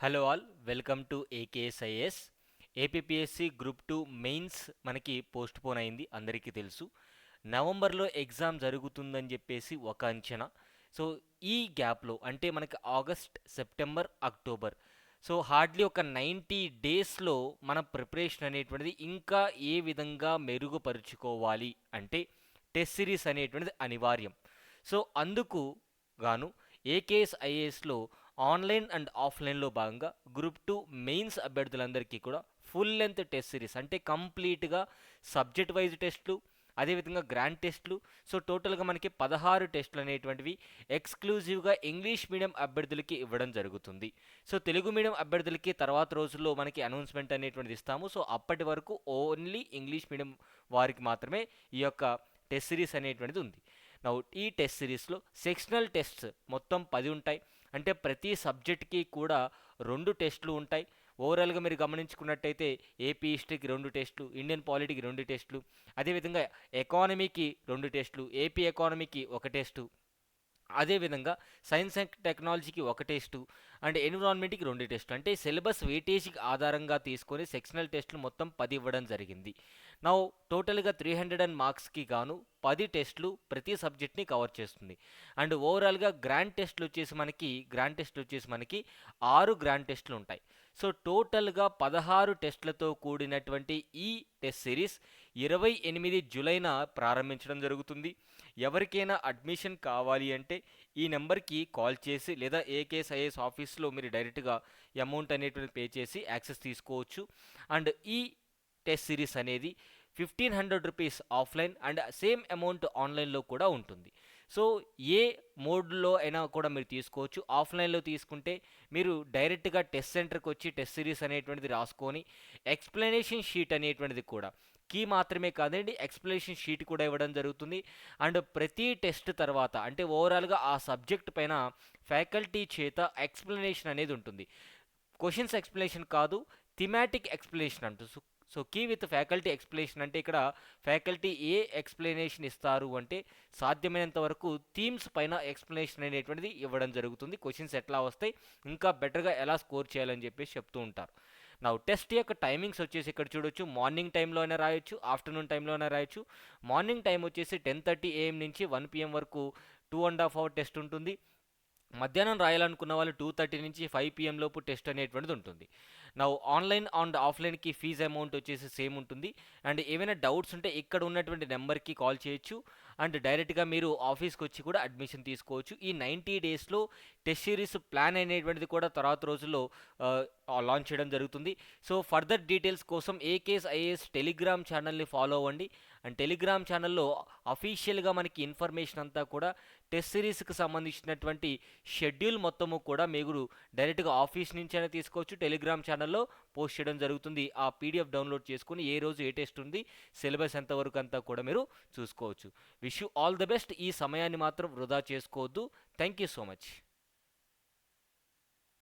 Hello all welcome to ఏకేఎస్ఐఎస్ APPSC group 2 mains మనకి post phone అయింది అందరికీ తెలుసు. నవంబర్లో ఎగ్జామ్ జరుగుతుందని చెప్పేసి ఒక అంచనా. సో ఈ గ్యాప్లో అంటే మనకి August, September, October, so hardly ఒక 90 డేస్లో మన ప్రిపరేషన్ అనేటువంటిది ఇంకా ఏ విధంగా మెరుగుపరుచుకోవాలి అంటే టెస్ట్ సిరీస్ అనేటువంటిది అనివార్యం. సో అందుకు గాను ఏకేఎస్ ఐఏఎస్లో ఆన్లైన్ అండ్ ఆఫ్లైన్లో భాగంగా గ్రూప్ 2 మెయిన్స్ అభ్యర్థులందరికీ కూడా ఫుల్ లెంత్ టెస్ట్ సిరీస్ అంటే కంప్లీట్గా సబ్జెక్ట్ వైజ్ టెస్ట్లు, అదేవిధంగా గ్రాండ్ టెస్ట్లు, సో టోటల్గా మనకి 16 టెస్టులు అనేటువంటివి ఎక్స్క్లూజివ్గా ఇంగ్లీష్ మీడియం అభ్యర్థులకి ఇవ్వడం జరుగుతుంది. సో తెలుగు మీడియం అభ్యర్థులకి తర్వాత రోజుల్లో మనకి అనౌన్స్మెంట్ అనేటువంటిది ఇస్తాము. సో అప్పటి వరకు ఓన్లీ ఇంగ్లీష్ మీడియం వారికి మాత్రమే ఈ యొక్క టెస్ట్ సిరీస్ అనేటువంటిది ఉంది. నౌ ఈ టెస్ట్ సిరీస్లో సెక్షనల్ టెస్ట్స్ మొత్తం 10 ఉంటాయి. అంటే ప్రతి సబ్జెక్ట్కి కూడా 2 టెస్టులు ఉంటాయి. ఓవరాల్గా మీరు గమనించుకున్నట్టయితే ఏపీ హిస్టరీకి 2 టెస్టులు, ఇండియన్ పాలిటీకి 2 టెస్టులు, అదేవిధంగా ఎకానమీకి 2 టెస్టులు, ఏపీ ఎకానమీకి 1 టెస్టు, అదేవిధంగా సైన్స్ అండ్ టెక్నాలజీకి 1 టెస్టు అండ్ ఎన్విరాన్మెంట్కి 2 టెస్టులు. అంటే సిలబస్ వెయిటేజ్కి ఆధారంగా తీసుకొని సెక్షనల్ టెస్టులు మొత్తం 10 ఇవ్వడం జరిగింది. నా టోటల్గా 300 మార్క్స్కి గాను 10 టెస్టులు ప్రతి సబ్జెక్ట్ని కవర్ చేస్తుంది. అండ్ ఓవరాల్గా గ్రాండ్ టెస్ట్లు వచ్చేసి మనకి 6 గ్రాండ్ టెస్టులు ఉంటాయి. సో టోటల్గా 16 టెస్టులతో కూడినటువంటి ఈ టెస్ట్ సిరీస్ 28 జూలైన ప్రారంభించడం జరుగుతుంది. ఎవరికైనా అడ్మిషన్ కావాలి అంటే ఈ నెంబర్కి కాల్ చేసి లేదా ఏకేఎస్ఐఎస్ ఆఫీస్లో మీరు డైరెక్ట్గా అమౌంట్ అనేటువంటి పే చేసి యాక్సెస్ తీసుకోవచ్చు. అండ్ ఈ టెస్ట్ సిరీస్ అనేది 1500 rupees offline and same amount ఆన్లైన్లో కూడా ఉంటుంది. సో ఏ మోడ్లో అయినా కూడా మీరు తీసుకోవచ్చు. ఆఫ్లైన్లో తీసుకుంటే మీరు డైరెక్ట్గా టెస్ట్ సెంటర్కి వచ్చి టెస్ట్ సిరీస్ అనేటువంటిది రాసుకొని ఎక్స్ప్లెనేషన్ షీట్ అనేటువంటిది కూడా కీ మాత్రమే కాదండి, ఎక్స్ప్లెనేషన్ షీట్ కూడా ఇవ్వడం జరుగుతుంది. అండ్ ప్రతి టెస్ట్ తర్వాత అంటే ఓవరాల్గా ఆ సబ్జెక్ట్ పైన ఫ్యాకల్టీ చేత ఎక్స్ప్లెనేషన్ అనేది ఉంటుంది. క్వశ్చన్స్ ఎక్స్ప్లెనేషన్ కాదు, థిమాటిక్ ఎక్స్ప్లెనేషన్ అంటూ. So key with faculty explanation అంటే ఇక్కడ ఫ్యాకల్టీ ఏ ఎక్స్ప్లెనేషన్ ఇస్తారు అంటే సాధ్యమైనంత వరకు థీమ్స్ పైన ఎక్స్ప్లెనేషన్ అనేటువంటిది ఇవ్వడం జరుగుతుంది. క్వశ్చన్స్ ఎట్లా వస్తాయి, ఇంకా బెటర్గా ఎలా స్కోర్ చేయాలని చెప్పేసి చెప్తూ ఉంటారు. నా టెస్ట్ యొక్క టైమింగ్స్ వచ్చేసి ఇక్కడ చూడొచ్చు. మార్నింగ్ టైంలో అయినా రాయొచ్చు, ఆఫ్టర్నూన్ టైంలో అయినా రాయొచ్చు. మార్నింగ్ టైం వచ్చేసి 10:30 AM నుంచి 1 PM వరకు 2.5 hour టెస్ట్ ఉంటుంది. మధ్యాహ్నం రాయాలనుకున్న వాళ్ళు 2:30 నుంచి 5 PM లోపు టెస్ట్ అనేటువంటిది ఉంటుంది. నా ఆన్లైన్ అండ్ ఆఫ్లైన్కి ఫీజు అమౌంట్ వచ్చేసి సేమ్ ఉంటుంది. అండ్ ఏమైనా డౌట్స్ ఉంటే ఇక్కడ ఉన్నటువంటి నెంబర్కి కాల్ చేయొచ్చు. అండ్ డైరెక్ట్గా మీరు ఆఫీస్కి వచ్చి కూడా అడ్మిషన్ తీసుకోవచ్చు. ఈ 90 డేస్లో టెస్ట్ సిరీస్ ప్లాన్ అనేటువంటిది కూడా తర్వాత రోజుల్లో లాంచ్ చేయడం జరుగుతుంది. సో ఫర్దర్ డీటెయిల్స్ కోసం ఏకేఎస్ఐఏఎస్ టెలిగ్రామ్ ఛానల్ని ఫాలో అవ్వండి. అండ్ టెలిగ్రామ్ ఛానల్లో అఫీషియల్గా మనకి ఇన్ఫర్మేషన్ అంతా కూడా టెస్ట్ సిరీస్కి సంబంధించినటువంటి షెడ్యూల్ మొత్తము కూడా మీరు డైరెక్ట్గా ఆఫీస్ నుంచి అయినా తీసుకోవచ్చు. టెలిగ్రామ్ ఛానల్లో పోస్ట్ చేయడం జరుగుతుంది. ఆ పీడిఎఫ్ డౌన్లోడ్ చేసుకుని ఏ రోజు ఏ టెస్ట్ ఉంది, సిలబస్ ఎంతవరకు అంతా కూడా మీరు చూసుకోవచ్చు. Wish you all the best. ఈ సమయాన్ని మాత్రం వృధా చేసుకోవద్దు. Thank you so much.